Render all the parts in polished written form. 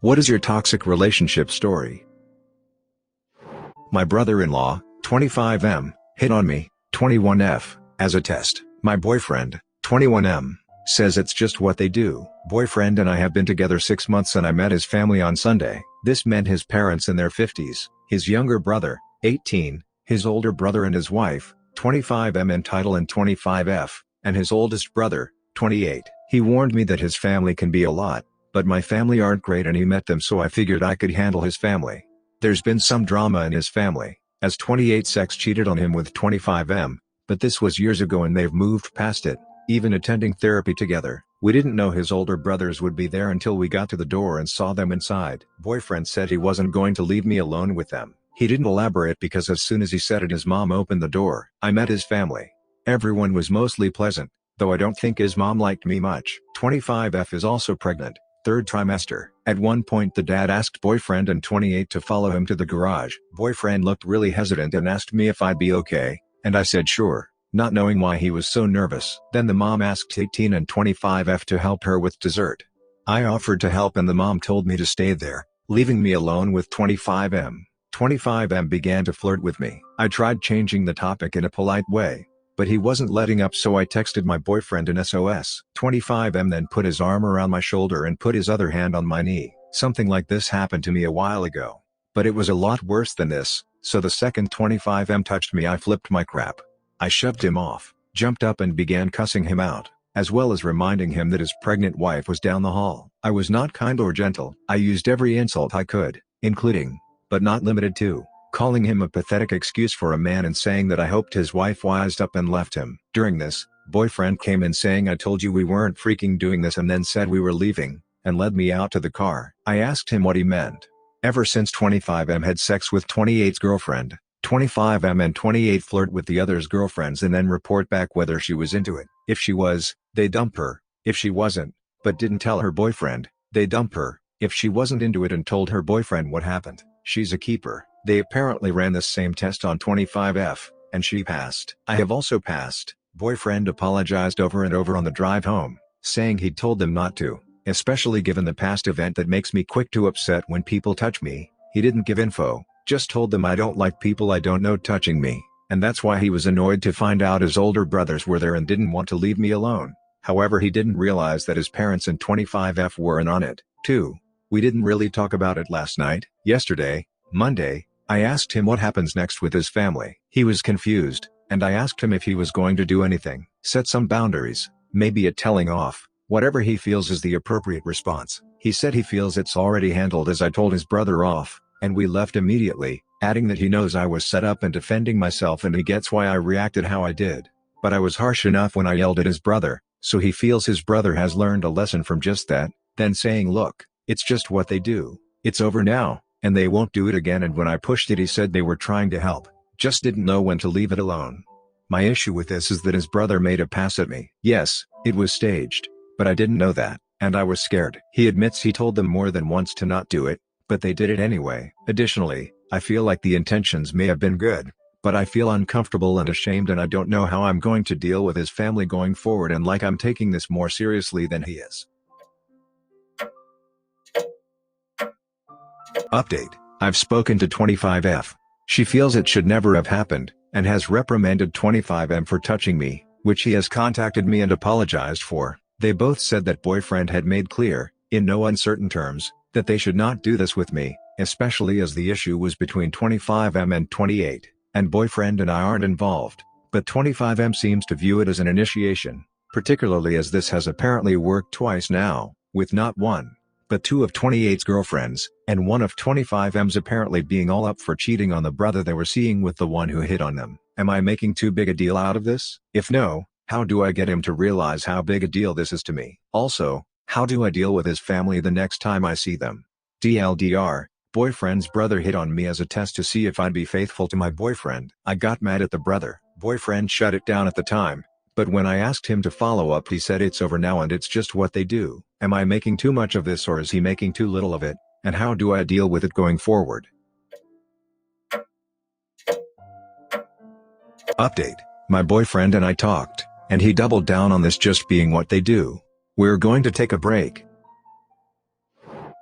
What is your toxic relationship story? My brother-in-law, 25M, hit on me, 21F, as a test. My boyfriend, 21M, says it's just what they do. Boyfriend and I have been together 6 months and I met his family on Sunday. This meant his parents in their 50s, his younger brother, 18, his older brother and his wife, 25M in title and 25F, and his oldest brother, 28. He warned me that his family can be a lot, but my family aren't great and he met them, so I figured I could handle his family. There's been some drama in his family, as 28's ex cheated on him with 25M, but this was years ago and they've moved past it, even attending therapy together. We didn't know his older brothers would be there until we got to the door and saw them inside. Boyfriend said he wasn't going to leave me alone with them. He didn't elaborate because as soon as he said it his mom opened the door. I met his family. Everyone was mostly pleasant, though I don't think his mom liked me much. 25F is also pregnant. 3rd trimester. At one point the dad asked boyfriend and 28 to follow him to the garage. Boyfriend looked really hesitant and asked me if I'd be okay, and I said sure, not knowing why he was so nervous. Then the mom asked 18 and 25F to help her with dessert. I offered to help and the mom told me to stay there, leaving me alone with 25M. 25M began to flirt with me. I tried changing the topic in a polite way, but he wasn't letting up, so I texted my boyfriend an SOS. 25M then put his arm around my shoulder and put his other hand on my knee. Something like this happened to me a while ago, but it was a lot worse than this, so the second 25M touched me I flipped my crap. I shoved him off, jumped up and began cussing him out, as well as reminding him that his pregnant wife was down the hall. I was not kind or gentle. I used every insult I could, including, but not limited to, calling him a pathetic excuse for a man and saying that I hoped his wife wised up and left him. During this, boyfriend came in saying I told you we weren't freaking doing this and then said we were leaving, and led me out to the car. I asked him what he meant. Ever since 25M had sex with 28's girlfriend, 25M and 28 flirt with the other's girlfriends and then report back whether she was into it. If she was, they dump her. If she wasn't, but didn't tell her boyfriend, they dump her. If she wasn't into it and told her boyfriend what happened, she's a keeper. They apparently ran this same test on 25F, and she passed. I have also passed. Boyfriend apologized over and over on the drive home, saying he'd told them not to, especially given the past event that makes me quick to upset when people touch me. He didn't give info, just told them I don't like people I don't know touching me, and that's why he was annoyed to find out his older brothers were there and didn't want to leave me alone. However, he didn't realize that his parents and 25F were in on it, too. We didn't really talk about it last night. Yesterday, Monday, I asked him what happens next with his family. He was confused, and I asked him if he was going to do anything. Set some boundaries, maybe a telling off, whatever he feels is the appropriate response. He said he feels it's already handled as I told his brother off, and we left immediately, adding that he knows I was set up and defending myself and he gets why I reacted how I did. But I was harsh enough when I yelled at his brother, so he feels his brother has learned a lesson from just that, then saying look, it's just what they do. It's over now, and they won't do it again, and when I pushed it he said they were trying to help, just didn't know when to leave it alone. My issue with this is that his brother made a pass at me. Yes, it was staged, but I didn't know that, and I was scared. He admits he told them more than once to not do it, but they did it anyway. Additionally, I feel like the intentions may have been good, but I feel uncomfortable and ashamed and I don't know how I'm going to deal with his family going forward, and like I'm taking this more seriously than he is. Update. I've spoken to 25F. She feels it should never have happened, and has reprimanded 25M for touching me, which he has contacted me and apologized for. They both said that boyfriend had made clear, in no uncertain terms, that they should not do this with me, especially as the issue was between 25M and 28, and boyfriend and I aren't involved. But 25M seems to view it as an initiation, particularly as this has apparently worked twice now, with not one, but two of 28's girlfriends, and one of 25M's apparently being all up for cheating on the brother they were seeing with the one who hit on them. Am I making too big a deal out of this? If no, how do I get him to realize how big a deal this is to me? Also, how do I deal with his family the next time I see them? TLDR, boyfriend's brother hit on me as a test to see if I'd be faithful to my boyfriend. I got mad at the brother. Boyfriend shut it down at the time, but when I asked him to follow up he said it's over now and it's just what they do. Am I making too much of this or is he making too little of it, and how do I deal with it going forward? Update. My boyfriend and I talked, and he doubled down on this just being what they do. We're going to take a break.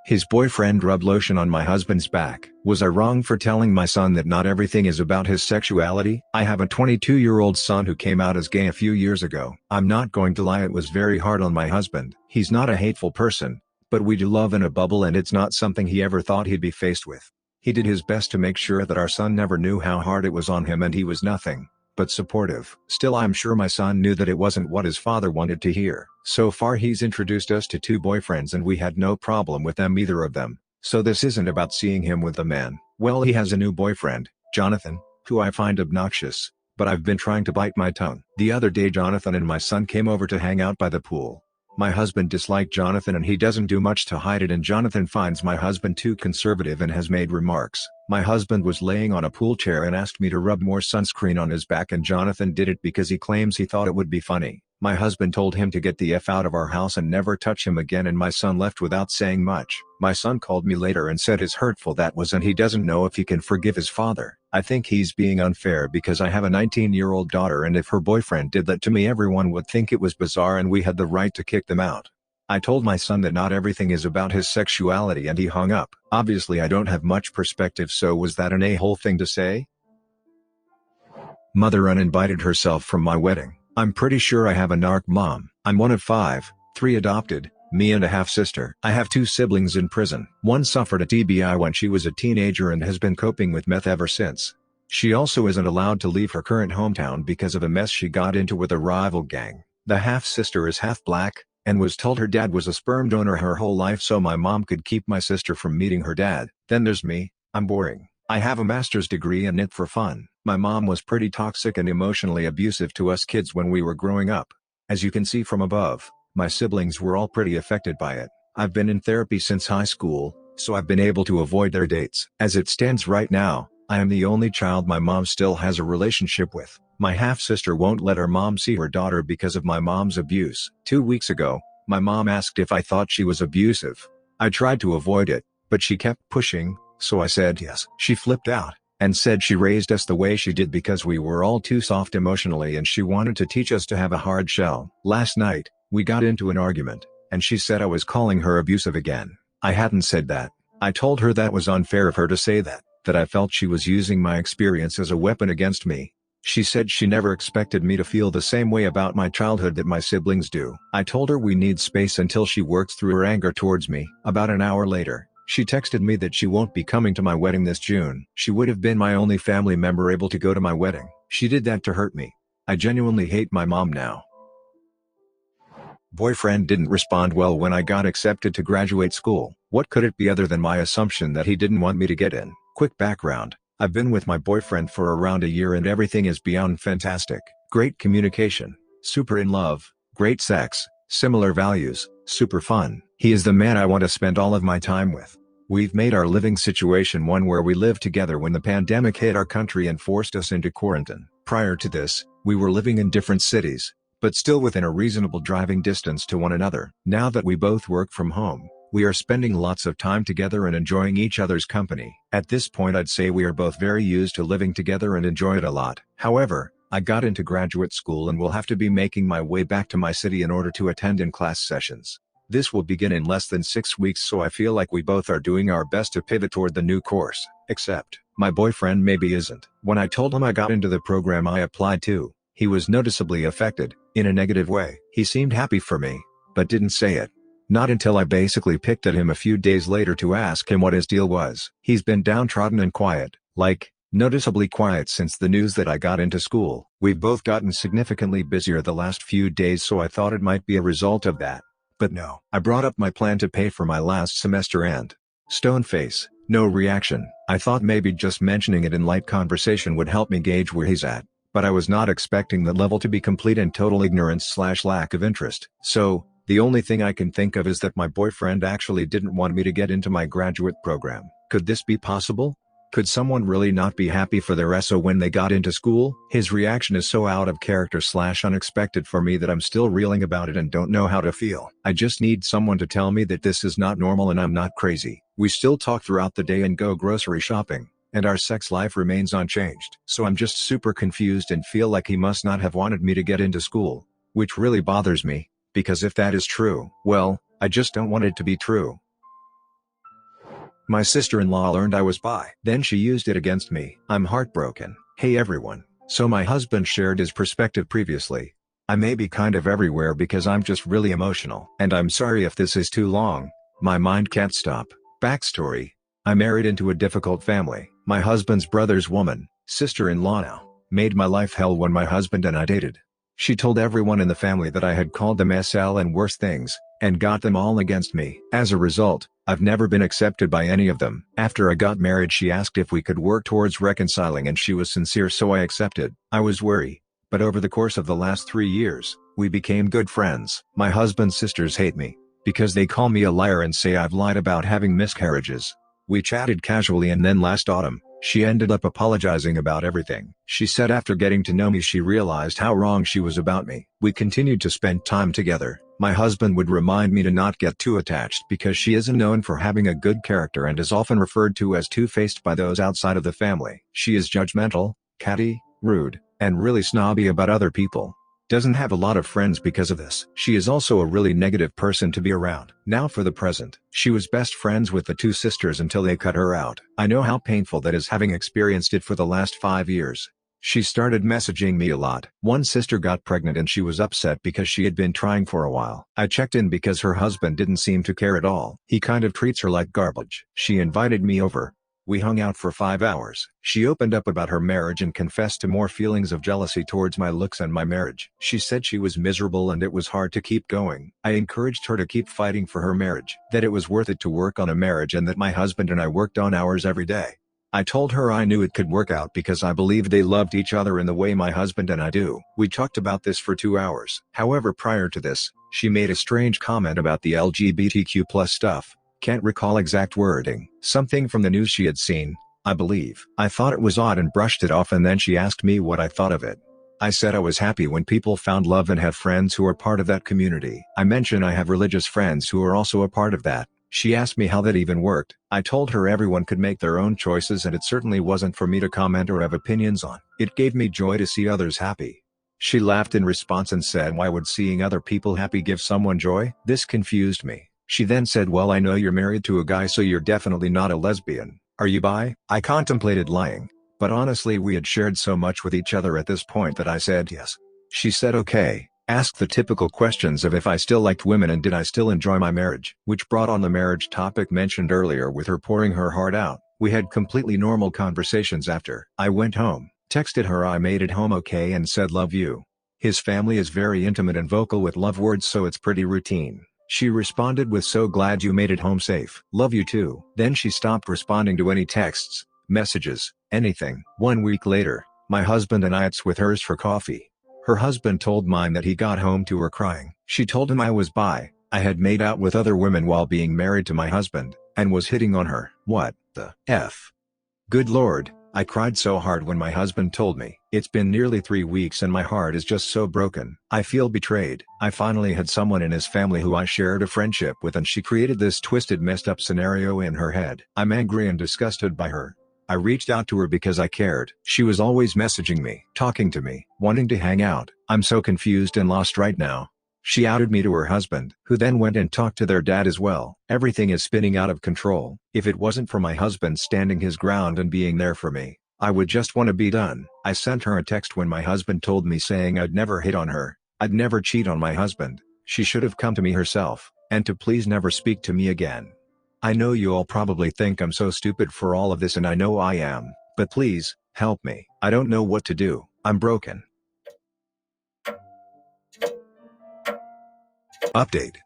His boyfriend rubbed lotion on my husband's back. Was I wrong for telling my son that not everything is about his sexuality? I have a 22-year-old son who came out as gay a few years ago. I'm not going to lie, it was very hard on my husband. He's not a hateful person, but we do love in a bubble, and it's not something he ever thought he'd be faced with. He did his best to make sure that our son never knew how hard it was on him, and he was nothing but supportive. Still, I'm sure my son knew that it wasn't what his father wanted to hear. So far he's introduced us to 2 boyfriends and we had no problem with them, either of them. So this isn't about seeing him with a man. Well, he has a new boyfriend, Jonathan, who I find obnoxious, but I've been trying to bite my tongue. The other day Jonathan and my son came over to hang out by the pool. My husband disliked Jonathan and he doesn't do much to hide it, and Jonathan finds my husband too conservative and has made remarks. My husband was laying on a pool chair and asked me to rub more sunscreen on his back, and Jonathan did it because he claims he thought it would be funny. My husband told him to get the F out of our house and never touch him again, and my son left without saying much. My son called me later and said his hurtful that was, and he doesn't know if he can forgive his father. I think he's being unfair because I have a 19-year-old daughter, and if her boyfriend did that to me everyone would think it was bizarre and we had the right to kick them out. I told my son that not everything is about his sexuality and he hung up. Obviously I don't have much perspective, so was that an a-hole thing to say? Mother uninvited herself from my wedding. I'm pretty sure I have a narc mom. I'm one of 5, 3 adopted, me and a half-sister. I have 2 siblings in prison. One suffered a TBI when she was a teenager and has been coping with meth ever since. She also isn't allowed to leave her current hometown because of a mess she got into with a rival gang. The half-sister is half black, and was told her dad was a sperm donor her whole life so my mom could keep my sister from meeting her dad. Then there's me. I'm boring. I have a master's degree in it for fun. My mom was pretty toxic and emotionally abusive to us kids when we were growing up. As you can see from above, my siblings were all pretty affected by it. I've been in therapy since high school, so I've been able to avoid their dates. As it stands right now, I am the only child my mom still has a relationship with. My half-sister won't let her mom see her daughter because of my mom's abuse. 2 weeks ago, my mom asked if I thought she was abusive. I tried to avoid it, but she kept pushing, so I said yes. She flipped out and said she raised us the way she did because we were all too soft emotionally and she wanted to teach us to have a hard shell. Last night, we got into an argument, and she said I was calling her abusive again. I hadn't said that. I told her that was unfair of her to say that I felt she was using my experience as a weapon against me. She said she never expected me to feel the same way about my childhood that my siblings do. I told her we need space until she works through her anger towards me. About an hour later, she texted me that she won't be coming to my wedding this June. She would have been my only family member able to go to my wedding. She did that to hurt me. I genuinely hate my mom now. Boyfriend didn't respond well when I got accepted to graduate school. What could it be other than my assumption that he didn't want me to get in? Quick background. I've been with my boyfriend for around a year and everything is beyond fantastic. Great communication, super in love, great sex, similar values, super fun. He is the man I want to spend all of my time with. We've made our living situation one where we lived together when the pandemic hit our country and forced us into quarantine. Prior to this, we were living in different cities, but still within a reasonable driving distance to one another. Now that we both work from home, we are spending lots of time together and enjoying each other's company. At this point I'd say we are both very used to living together and enjoy it a lot. However, I got into graduate school and will have to be making my way back to my city in order to attend in-class sessions. This will begin in less than 6 weeks, so I feel like we both are doing our best to pivot toward the new course. Except, my boyfriend maybe isn't. When I told him I got into the program I applied to, he was noticeably affected, in a negative way. He seemed happy for me, but didn't say it. Not until I basically picked at him a few days later to ask him what his deal was. He's been downtrodden and quiet, like, noticeably quiet since the news that I got into school. We've both gotten significantly busier the last few days, so I thought it might be a result of that. But no. I brought up my plan to pay for my last semester and stone face, no reaction. I thought maybe just mentioning it in light conversation would help me gauge where he's at, but I was not expecting that level to be complete and total ignorance/lack of interest. So, the only thing I can think of is that my boyfriend actually didn't want me to get into my graduate program. Could this be possible? Could someone really not be happy for their SO when they got into school? His reaction is so out of character/unexpected for me that I'm still reeling about it and don't know how to feel. I just need someone to tell me that this is not normal and I'm not crazy. We still talk throughout the day and go grocery shopping, and our sex life remains unchanged. So I'm just super confused and feel like he must not have wanted me to get into school, which really bothers me, because if that is true, well, I just don't want it to be true. My sister-in-law learned I was bi. Then she used it against me. I'm heartbroken. Hey everyone. So my husband shared his perspective previously. I may be kind of everywhere because I'm just really emotional. And I'm sorry if this is too long. My mind can't stop. Backstory. I married into a difficult family. My husband's brother's woman, sister-in-law now, made my life hell when my husband and I dated. She told everyone in the family that I had called them SL and worse things, and got them all against me. As a result, I've never been accepted by any of them. After I got married, she asked if we could work towards reconciling, and she was sincere, so I accepted. I was wary. But over the course of the last 3 years, we became good friends. My husband's sisters hate me, because they call me a liar and say I've lied about having miscarriages. We chatted casually, and then last autumn, she ended up apologizing about everything. She said after getting to know me she realized how wrong she was about me. We continued to spend time together. My husband would remind me to not get too attached because she isn't known for having a good character and is often referred to as two-faced by those outside of the family. She is judgmental, catty, rude, and really snobby about other people. Doesn't have a lot of friends because of this. She is also a really negative person to be around. Now for the present. She was best friends with the two sisters until they cut her out. I know how painful that is, having experienced it for the last 5 years. She started messaging me a lot. One sister got pregnant and she was upset because she had been trying for a while. I checked in because her husband didn't seem to care at all. He kind of treats her like garbage. She invited me over. We hung out for 5 hours. She opened up about her marriage and confessed to more feelings of jealousy towards my looks and my marriage. She said she was miserable and it was hard to keep going. I encouraged her to keep fighting for her marriage, that it was worth it to work on a marriage, and that my husband and I worked on ours every day. I told her I knew it could work out because I believed they loved each other in the way my husband and I do. We talked about this for 2 hours. However, prior to this, she made a strange comment about the LGBTQ+ stuff. Can't recall exact wording. Something from the news she had seen, I believe. I thought it was odd and brushed it off, and then she asked me what I thought of it. I said I was happy when people found love and have friends who are part of that community. I mentioned I have religious friends who are also a part of that. She asked me how that even worked. I told her everyone could make their own choices and it certainly wasn't for me to comment or have opinions on. It gave me joy to see others happy. She laughed in response and said, why would seeing other people happy give someone joy? This confused me. She then said, well, I know you're married to a guy, so you're definitely not a lesbian. Are you bi? I contemplated lying, but honestly we had shared so much with each other at this point that I said yes. She said okay, asked the typical questions of if I still liked women and did I still enjoy my marriage, which brought on the marriage topic mentioned earlier with her pouring her heart out. We had completely normal conversations after. I went home, texted her I made it home okay and said love you. His family is very intimate and vocal with love words, so it's pretty routine. She responded with so glad you made it home safe. Love you too. Then she stopped responding to any texts, messages, anything. 1 week later, my husband and I ate with hers for coffee. Her husband told mine that he got home to her crying. She told him I was bi, I had made out with other women while being married to my husband, and was hitting on her. What the F? Good Lord. I cried so hard when my husband told me. It's been nearly 3 weeks and my heart is just so broken. I feel betrayed. I finally had someone in his family who I shared a friendship with, and she created this twisted, messed up scenario in her head. I'm angry and disgusted by her. I reached out to her because I cared. She was always messaging me, talking to me, wanting to hang out. I'm so confused and lost right now. She outed me to her husband, who then went and talked to their dad as well. Everything is spinning out of control. If it wasn't for my husband standing his ground and being there for me, I would just want to be done. I sent her a text when my husband told me saying I'd never hit on her, I'd never cheat on my husband, she should have come to me herself, and to please never speak to me again. I know you all probably think I'm so stupid for all of this, and I know I am, but please, help me. I don't know what to do. I'm broken. Update.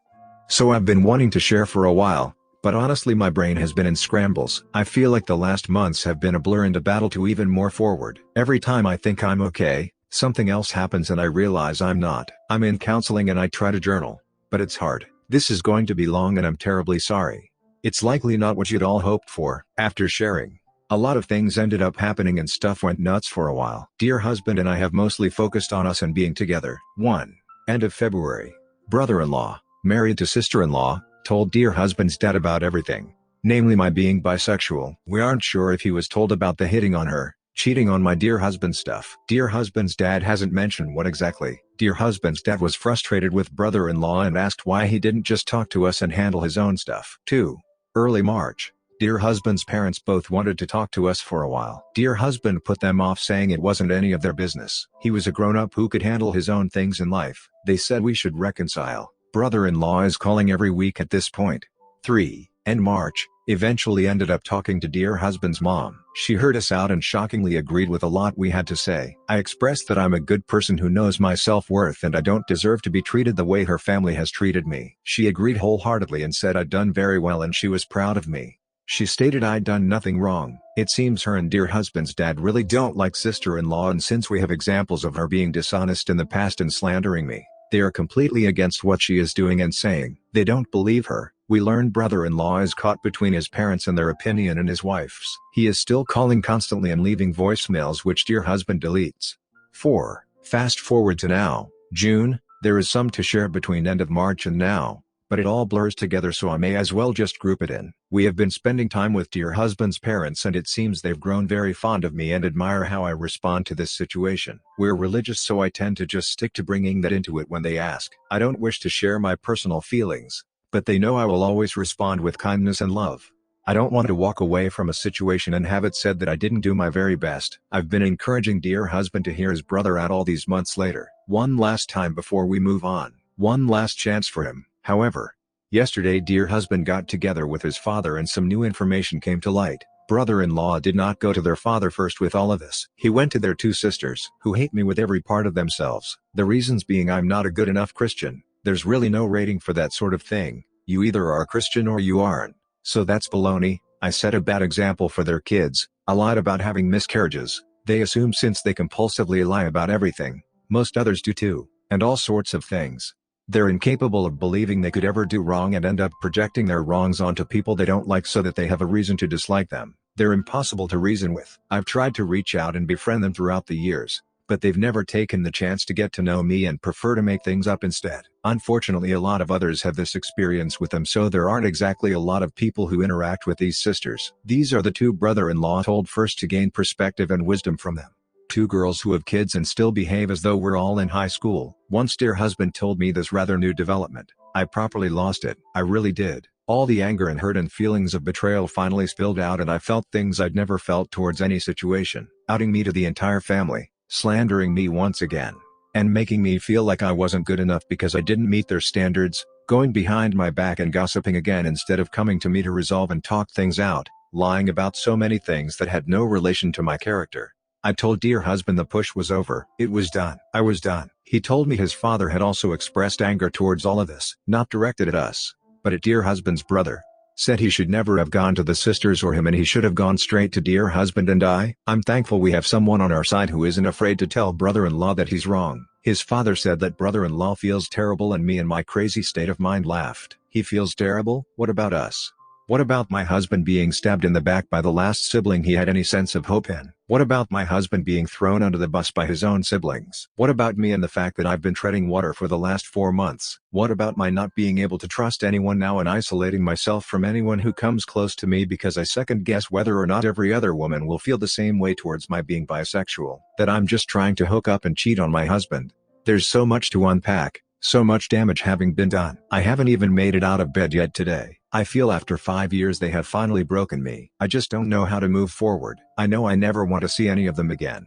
So I've been wanting to share for a while, but honestly my brain has been in scrambles. I feel like the last months have been a blur and a battle to even more forward. Every time I think I'm okay, something else happens and I realize I'm not. I'm in counseling and I try to journal, but it's hard. This is going to be long and I'm terribly sorry. It's likely not what you'd all hoped for. After sharing, a lot of things ended up happening and stuff went nuts for a while. Dear husband and I have mostly focused on us and being together. 1. End of February. Brother-in-law, married to sister-in-law, told dear husband's dad about everything, namely my being bisexual. We aren't sure if he was told about the hitting on her, cheating on my dear husband stuff. Dear husband's dad hasn't mentioned what exactly. Dear husband's dad was frustrated with brother-in-law and asked why he didn't just talk to us and handle his own stuff. 2. Early March. Dear husband's parents both wanted to talk to us for a while. Dear husband put them off, saying it wasn't any of their business. He was a grown-up who could handle his own things in life. They said we should reconcile. Brother-in-law is calling every week at this point. 3. And March, eventually ended up talking to dear husband's mom. She heard us out and shockingly agreed with a lot we had to say. I expressed that I'm a good person who knows my self-worth and I don't deserve to be treated the way her family has treated me. She agreed wholeheartedly and said I'd done very well and she was proud of me. She stated I'd done nothing wrong. It seems her and dear husband's dad really don't like sister-in-law, and since we have examples of her being dishonest in the past and slandering me, they are completely against what she is doing and saying. They don't believe her. We learned brother-in-law is caught between his parents and their opinion and his wife's. He is still calling constantly and leaving voicemails which dear husband deletes. 4. Fast forward to now, June. There is some to share between end of March and now, but it all blurs together, so I may as well just group it in. We have been spending time with dear husband's parents and it seems they've grown very fond of me and admire how I respond to this situation. We're religious, so I tend to just stick to bringing that into it when they ask. I don't wish to share my personal feelings, but they know I will always respond with kindness and love. I don't want to walk away from a situation and have it said that I didn't do my very best. I've been encouraging dear husband to hear his brother out all these months later. One last time before we move on. One last chance for him. However, yesterday dear husband got together with his father and some new information came to light. Brother-in-law did not go to their father first with all of this. He went to their two sisters, who hate me with every part of themselves. The reasons being I'm not a good enough Christian. There's really no rating for that sort of thing. You either are a Christian or you aren't. So that's baloney. I set a bad example for their kids. I lied about having miscarriages. They assume since they compulsively lie about everything, most others do too, and all sorts of things. They're incapable of believing they could ever do wrong and end up projecting their wrongs onto people they don't like so that they have a reason to dislike them. They're impossible to reason with. I've tried to reach out and befriend them throughout the years, but they've never taken the chance to get to know me and prefer to make things up instead. Unfortunately, a lot of others have this experience with them, so there aren't exactly a lot of people who interact with these sisters. These are the two brother-in-law told first to gain perspective and wisdom from them. Two girls who have kids and still behave as though we're all in high school. Once dear husband told me this rather new development. I properly lost it. I really did. All the anger and hurt and feelings of betrayal finally spilled out and I felt things I'd never felt towards any situation. Outing me to the entire family, slandering me once again, and making me feel like I wasn't good enough because I didn't meet their standards, going behind my back and gossiping again instead of coming to me to resolve and talk things out, lying about so many things that had no relation to my character. I told dear husband the push was over. It was done. I was done. He told me his father had also expressed anger towards all of this, not directed at us, but at dear husband's brother. Said he should never have gone to the sisters or him and he should have gone straight to dear husband and I. I'm thankful we have someone on our side who isn't afraid to tell brother-in-law that he's wrong. His father said that brother-in-law feels terrible and me in my crazy state of mind laughed. He feels terrible? What about us? What about my husband being stabbed in the back by the last sibling he had any sense of hope in? What about my husband being thrown under the bus by his own siblings? What about me and the fact that I've been treading water for the last 4 months? What about my not being able to trust anyone now and isolating myself from anyone who comes close to me because I second guess whether or not every other woman will feel the same way towards my being bisexual? That I'm just trying to hook up and cheat on my husband? There's so much to unpack. So much damage having been done. I haven't even made it out of bed yet today. I feel after 5 years they have finally broken me. I just don't know how to move forward. I know I never want to see any of them again.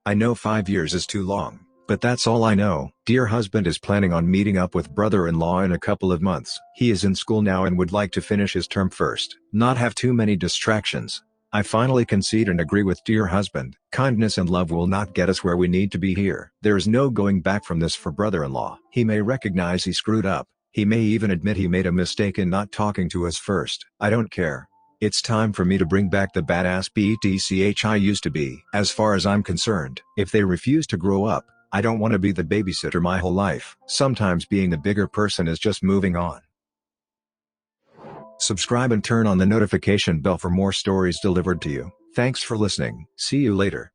I know 5 years is too long, but that's all I know. Dear husband is planning on meeting up with brother-in-law in a couple of months. He is in school now and would like to finish his term first, not have too many distractions. I finally concede and agree with dear husband. Kindness and love will not get us where we need to be here. There is no going back from this for brother-in-law. He may recognize he screwed up. He may even admit he made a mistake in not talking to us first. I don't care. It's time for me to bring back the badass BTCH I used to be. As far as I'm concerned, if they refuse to grow up, I don't want to be the babysitter my whole life. Sometimes being the bigger person is just moving on. Subscribe and turn on the notification bell for more stories delivered to you. Thanks for listening. See you later.